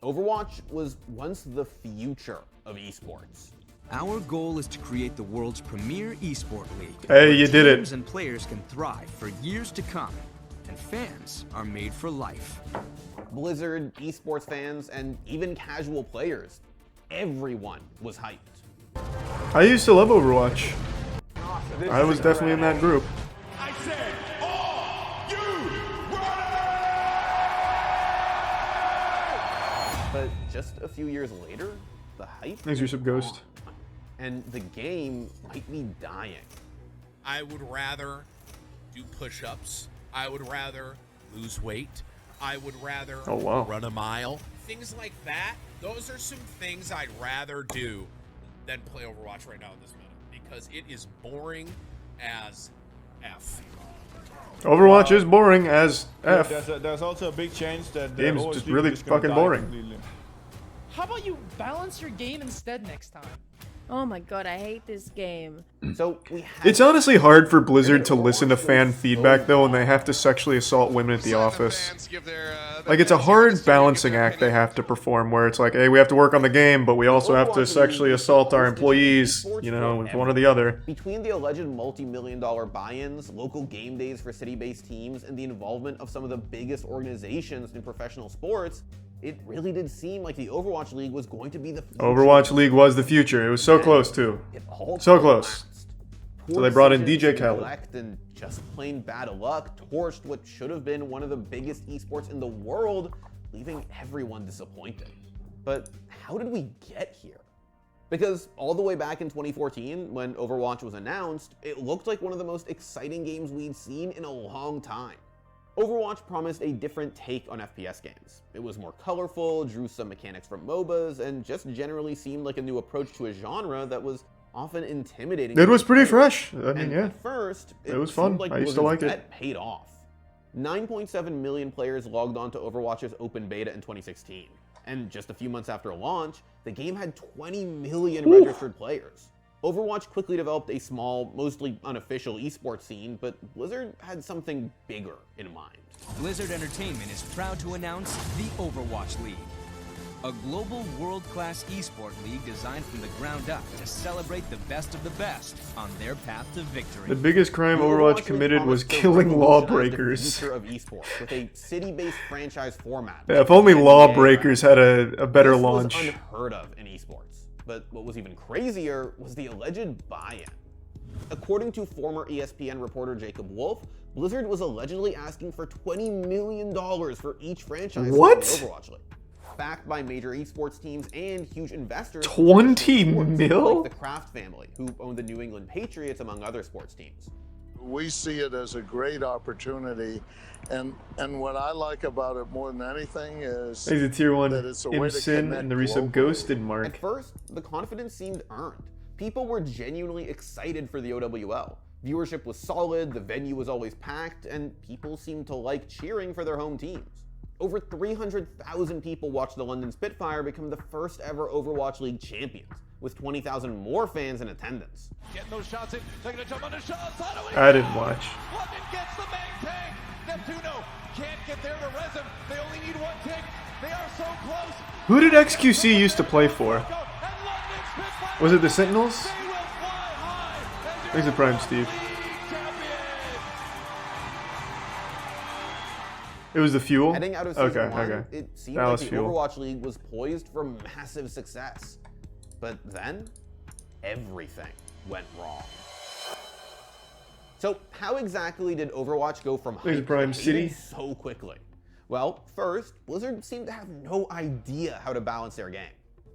Overwatch was once the future of esports. Our goal is to create the world's premier esport league. Hey, you did it. Teams and players can thrive for years to come, and fans are made for life. Blizzard, esports fans, and even casual players, everyone was hyped. I used to love Overwatch. I was definitely in that group. I said, all you ready? But just a few years later, the hype Thanks, your sub ghost. and the game might be dying. I would rather do push-ups. I would rather lose weight. I would rather run a mile. Things like that. Those are some things I'd rather do than play Overwatch right now in this minute, because it is boring as F. Overwatch is boring as F. There's also a big change that the Game's OS just League really is gonna fucking die boring. completely. How about you balance your game instead next time? Oh my god, I hate this game. So we have It's honestly hard for Blizzard to listen to fan feedback though when they have to sexually assault women at the office. Like, it's a hard balancing act they have to perform where it's like, hey, we have to work on the game, but we also have to sexually assault our employees, you know, with one or the other. Between the alleged multi-million-dollar buy-ins, local game days for city-based teams, and the involvement of some of the biggest organizations in professional sports, it really did seem like the Overwatch League was going to be the future. Overwatch League was the future. It was so close too. It all So close. collapsed. So they brought in Decisions, DJ Khaled. neglect, and just plain bad luck torched what should have been one of the biggest esports in the world, leaving everyone disappointed. But how did we get here? Because all the way back in 2014, when Overwatch was announced, it looked like one of the most exciting games we'd seen in a long time. Overwatch promised a different take on FPS games. It was more colorful, drew some mechanics from MOBAs, and just generally seemed like a new approach to a genre that was often intimidating. It was pretty fresh. I mean, And yeah. at first, It was fun. seemed like I used to Blizzard's like it. bet paid off. 9.7 million players logged on to Overwatch's open beta in 2016. And just a few months after launch, the game had 20 million registered players. Overwatch quickly developed a small, mostly unofficial esports scene, but Blizzard had something bigger in mind. Blizzard Entertainment is proud to announce the Overwatch League, a global world-class esport league designed from the ground up to celebrate the best of the best on their path to victory. The biggest crime The Overwatch League committed was promised to killing revolutionize lawbreakers. The future of esports with a city-based franchise format. Yeah, if only NBA, lawbreakers had a better this launch. was unheard of in esports. But what was even crazier was the alleged buy-in. According to former ESPN reporter Jacob Wolf, Blizzard was allegedly asking for $20 million for each franchise What? in the Overwatch League, backed by major esports teams and huge investors. 20 mil? Like the Kraft family, who owned the New England Patriots, among other sports teams. We see it as a great opportunity, and what I like about it more than anything is Thanks to Tier 1 that it's a way to Imsin connect and the resub globally. Ghosted Mark. At first, the confidence seemed earned. People were genuinely excited for the OWL. Viewership was solid, the venue was always packed, and people seemed to like cheering for their home teams. Over 300,000 people watched the London Spitfire become the first ever Overwatch League champions, with 20,000 more fans in attendance. Getting those shots in, taking a jump on the shot. I didn't watch. London gets the main tank. Neptuno can't get there to res him. They only need one tick. They are so close. Who did XQC used to play for? And London Spitfire, Was it the Sentinels? they will fly high. Thanks to Prime Steve. It was the Fuel? Heading out of season Okay, one, okay. it seemed Dallas like the Fuel. Overwatch League was poised for massive success. But then, everything went wrong. So how exactly did Overwatch go from There's hype Prime to City. hated so quickly? Well, first, Blizzard seemed to have no idea how to balance their game.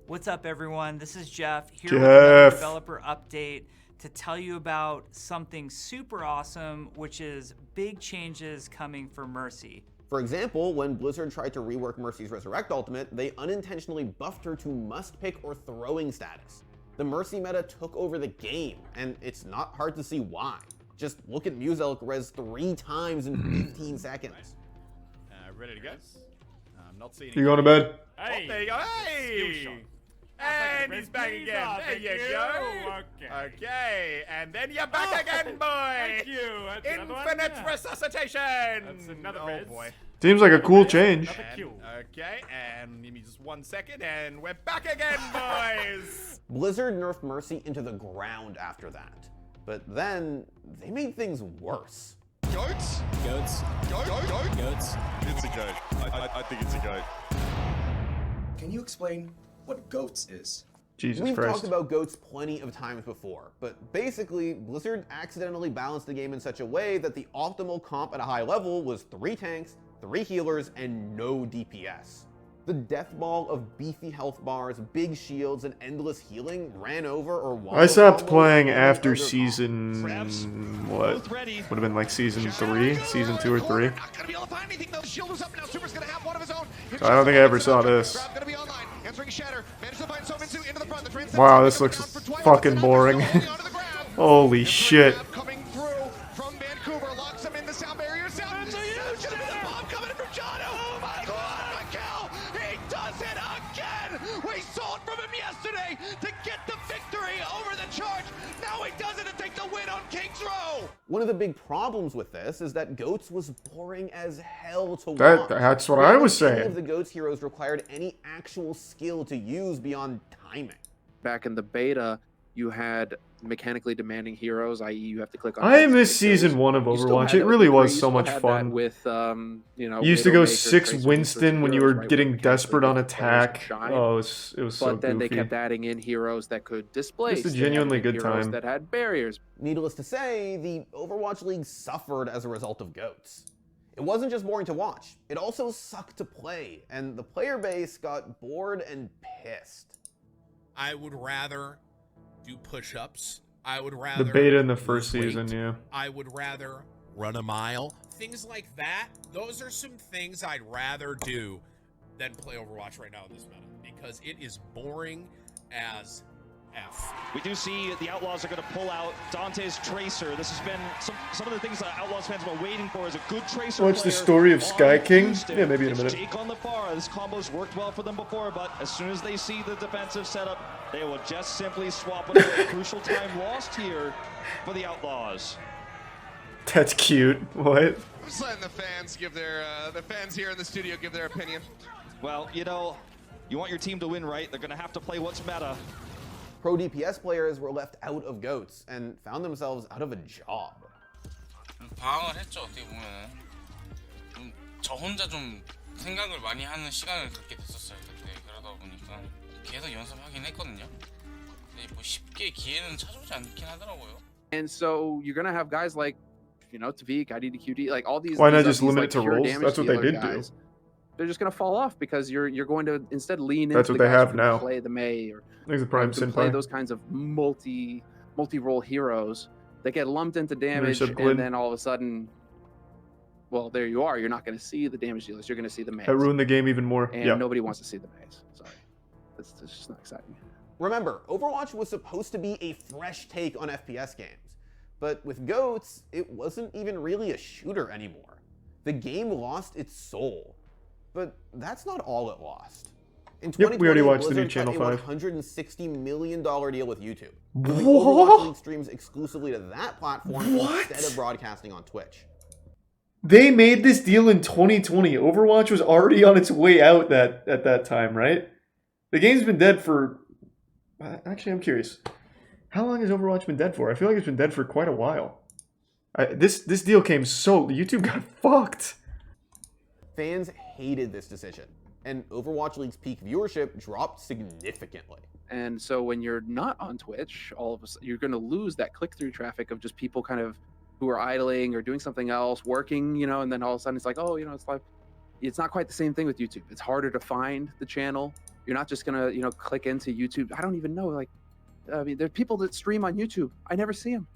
What's up, everyone? This is Jeff here Jeff. with another developer update to tell you about something super awesome, which is big changes coming for Mercy. For example, when Blizzard tried to rework Mercy's Resurrect Ultimate, they unintentionally buffed her to must-pick or throwing status. The Mercy meta took over the game, and it's not hard to see why. Just look at Muselk res 3 times in 15 seconds. Ready to go? I'm not seeing You going to bed? Hey, there you go. Hey! And he's back again. There you go. Okay, and then you're back again, boy. Thank you. That's Infinite resuscitation. That's another oh boy. Seems like a cool change. Okay, and give me just 1 second, and we're back again, boys. Blizzard nerfed Mercy into the ground after that. But then, they made things worse. Goats? Goats. Goats. It's a goat. I think it's a goat. Can you explain what goats is? Jesus We've Christ. talked about goats plenty of times before, but basically, Blizzard accidentally balanced the game in such a way that the optimal comp at a high level was 3 tanks, 3 healers, and no DPS. The death ball of beefy health bars, big shields, and endless healing ran over or I stopped playing after season... what? Would have been like season 3? Season 2 or 3? So I don't think I ever saw this. Wow, this looks fucking boring. Holy shit. We saw it from him yesterday to get the victory over the charge. Now he does it to take the win on King's Row. One of the big problems with this is that Goats was boring as hell to watch. That's what I was None of saying. the Goats heroes required any actual skill to use beyond timing. Back in the beta, you had mechanically demanding heroes, i.e. you have to click on... I missed season 1 of Overwatch. It really was so much fun. With, you know, you used to go 6 Winston when you were getting desperate on attack. Oh, it was so goofy. But then they kept adding in heroes that could displace. Just a genuinely good time. That had barriers. Needless to say, the Overwatch League suffered as a result of Goats. It wasn't just boring to watch, it also sucked to play, and the player base got bored and pissed. I would rather do push-ups. I would rather... The beta in the first season, yeah. I would rather run a mile. Things like that, those are some things I'd rather do than play Overwatch right now in this meta, because it is boring as F. We do see the Outlaws are going to pull out Dante's Tracer. This has been some of the things that Outlaws fans have been waiting for is a good Tracer What's the story of Sky King? Yeah, maybe in a minute. Jake on the far. This combo's worked well for them before, but as soon as they see the defensive setup, they will just simply swap it away. Crucial time lost here for the Outlaws. That's cute. What? I'm just letting the fans give their the fans here in the studio give their opinion. Well, you know, you want your team to win, right? They're going to have to play what's meta. Pro DPS players were left out of Goats and found themselves out of a job. 방황을 했죠. 어떻게 보면은 저 혼자 좀 생각을 많이 하는 시간을 갖게 됐었어요. 그때 그러다 보니까 계속 연습하긴 했거든요. 근데 뭐 쉽게 기회는 찾아오지 않긴 하더라고요. And so you're gonna have guys like, you know, Tavik, IDDQD, like all these. Why not these, just limit it to pure roles? damage That's what they dealer did guys. do. They're just gonna fall off because you're going to instead lean That's into what the they guys have who now. play the Mei or There's the Prime who play Senpai. those kinds of multi-role heroes that get lumped into damage, Glyn. and then all of a sudden, well, there you are. You're not going to see the damage dealers. You're going to see the Meis. That ruined the game even more. And Yeah. nobody wants to see the Meis. Sorry, that's just not exciting. Remember, Overwatch was supposed to be a fresh take on FPS games, but with Goats, it wasn't even really a shooter anymore. The game lost its soul, but that's not all it lost. In 2020, we already watched the new Blizzard Channel cut a 5. $160 million deal with YouTube. What? Overwatch League streams exclusively to that platform What? instead of broadcasting on Twitch. They made this deal in 2020. Overwatch was already on its way out at that time, right? The game's been dead for... Actually, I'm curious. How long has Overwatch been dead for? I feel like it's been dead for quite a while. This deal came so... YouTube got fucked. Fans hated this decision, and Overwatch League's peak viewership dropped significantly. And so when you're not on Twitch, all of a sudden you're going to lose that click-through traffic of just people kind of who are idling or doing something else, working, you know, and then all of a sudden it's like, oh, you know, it's like, it's not quite the same thing with YouTube. It's harder to find the channel. You're not just going to, you know, click into YouTube. I don't even know, like, I mean, there are people that stream on YouTube. I never see them.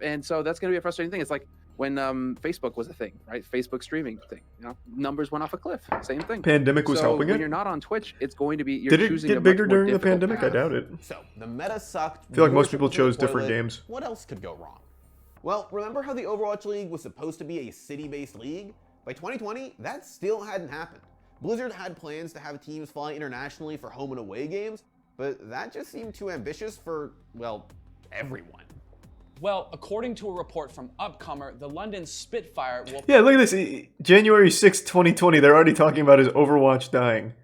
And so that's going to be a frustrating thing. It's like when Facebook was a thing, right? Facebook streaming thing, you know, numbers went off a cliff. Same thing. Pandemic was helping when it? you're not on Twitch, it's going to be, you're Did it choosing get a much bigger more during the difficult pandemic? path. I doubt it. So, the meta sucked. I feel like most viewership people was in the chose different toilet. games. What else could go wrong? Well, remember how the Overwatch League was supposed to be a city-based league? By 2020, that still hadn't happened. Blizzard had plans to have teams fly internationally for home and away games, but that just seemed too ambitious for, well, everyone. Well, according to a report from Upcomer, the London Spitfire will... Yeah, look at this. January 6, 2020, they're already talking about his Overwatch dying.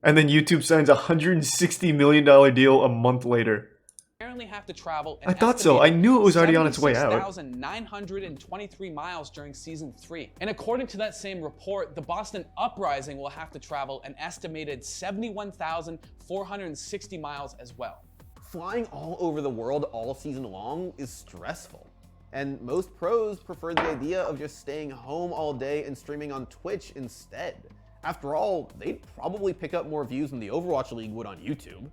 And then YouTube signs a $160 million deal a month later. apparently have to travel I thought so. I knew it was already on its way out. 76,923 miles during Season 3. And according to that same report, the Boston Uprising will have to travel an estimated 71,460 miles as well. Flying all over the world all season long is stressful. And most pros prefer the idea of just staying home all day and streaming on Twitch instead. After all, they'd probably pick up more views than the Overwatch League would on YouTube.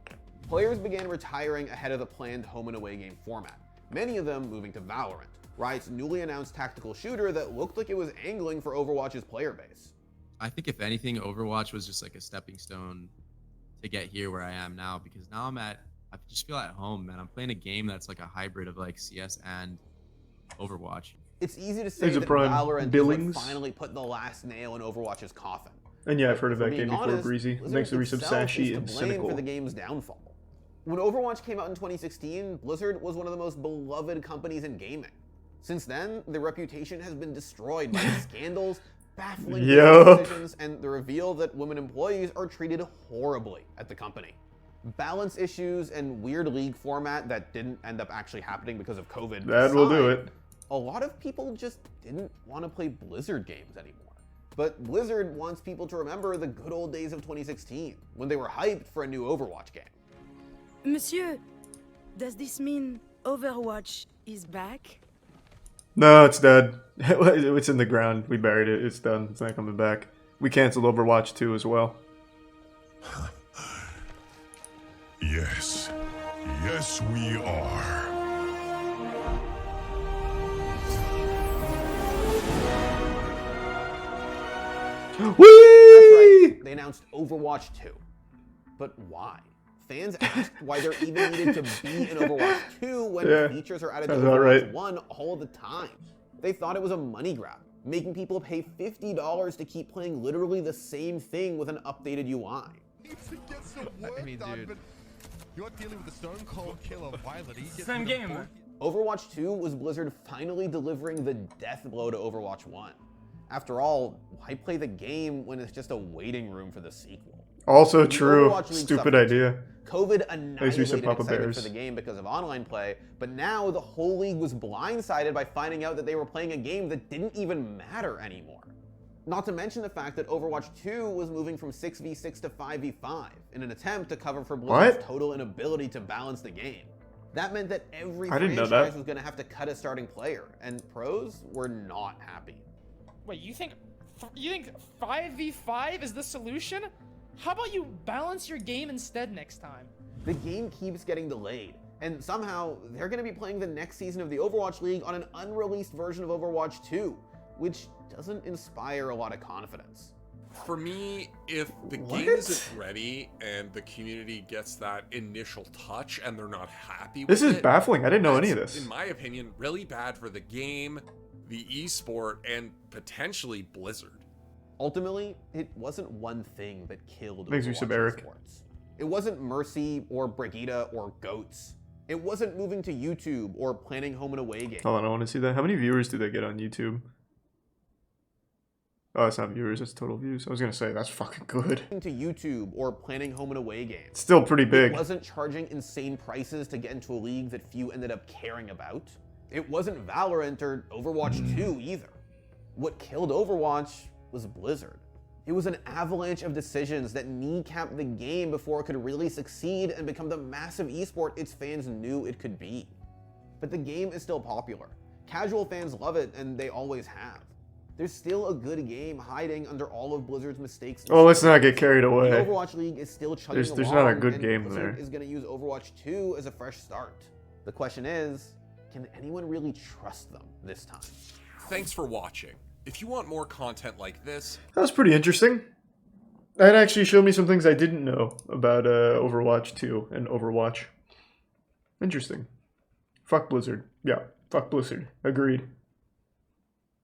Players began retiring ahead of the planned home and away game format, many of them moving to Valorant, Riot's newly announced tactical shooter that looked like it was angling for Overwatch's player base. I think if anything, Overwatch was just like a stepping stone to get here where I am now, because now I just feel at home, man. I'm playing a game that's like a hybrid of like CS and Overwatch. It's easy to say that Valorant is like finally put the last nail in Overwatch's coffin. And yeah, I've heard of that game before, honest, Breezy. It makes the resub Sashi and cynical. For the game's downfall. When Overwatch came out in 2016, Blizzard was one of the most beloved companies in gaming. Since then, their reputation has been destroyed by scandals, baffling decisions, and the reveal that women employees are treated horribly at the company. Balance issues and weird league format that didn't end up actually happening because of COVID. That will do it. A lot of people just didn't want to play Blizzard games anymore. But Blizzard wants people to remember the good old days of 2016, when they were hyped for a new Overwatch game. Monsieur, does this mean Overwatch is back? No, it's dead. It's in the ground. We buried it. It's done. It's not coming back. We canceled Overwatch 2 as well. Yes. Yes, we are. Whee! That's right, they announced Overwatch 2. But why? Fans asked why there even needed to be an Overwatch 2 when features are added to Overwatch 1 all the time. They thought it was a money grab, making people pay $50 to keep playing literally the same thing with an updated UI. I mean, dude, you're dealing with the stone cold killer Violet. Same game. Overwatch 2 was Blizzard finally delivering the death blow to Overwatch 1. After all, why play the game when it's just a waiting room for the sequel? Also true. Stupid idea. COVID annihilated excitement for the game because of online play, but now the whole league was blindsided by finding out that they were playing a game that didn't even matter anymore. Not to mention the fact that Overwatch 2 was moving from 6v6 to 5v5 in an attempt to cover for Blizzard's total inability to balance the game. That meant that every franchise was going to have to cut a starting player, and pros were not happy. Wait, you think 5v5 is the solution? How about you balance your game instead next time? The game keeps getting delayed, and somehow they're going to be playing the next season of the Overwatch League on an unreleased version of Overwatch 2, which doesn't inspire a lot of confidence. For me, if the game isn't ready and the community gets that initial touch and they're not happy with it... This is baffling. I didn't know any of this. In my opinion, really bad for the game, the esport, and potentially Blizzard. Ultimately, it wasn't one thing that killed Makes me sub Eric. esports. It wasn't Mercy or Brigida or Goats. It wasn't moving to YouTube or planning home and away games. Hold on, I want to see that. How many viewers do they get on YouTube? Oh, that's not viewers, that's total views. I was going to say, that's fucking good. To YouTube or planning home and away games. It's still pretty big. It wasn't charging insane prices to get into a league that few ended up caring about. It wasn't Valorant or Overwatch 2 either. What killed Overwatch was Blizzard. It was an avalanche of decisions that kneecapped the game before it could really succeed and become the massive esport its fans knew it could be. But the game is still popular. Casual fans love it, and they always have. There's still a good game hiding under all of Blizzard's mistakes. Oh, let's not get carried away. The Overwatch League is still chugging along. There's not a good game Blizzard there. Is going to use Overwatch 2 as a fresh start. The question is, can anyone really trust them this time? Thanks for watching. If you want more content like this... That was pretty interesting. That actually showed me some things I didn't know about Overwatch 2 and Overwatch. Interesting. Fuck Blizzard. Yeah, fuck Blizzard. Agreed.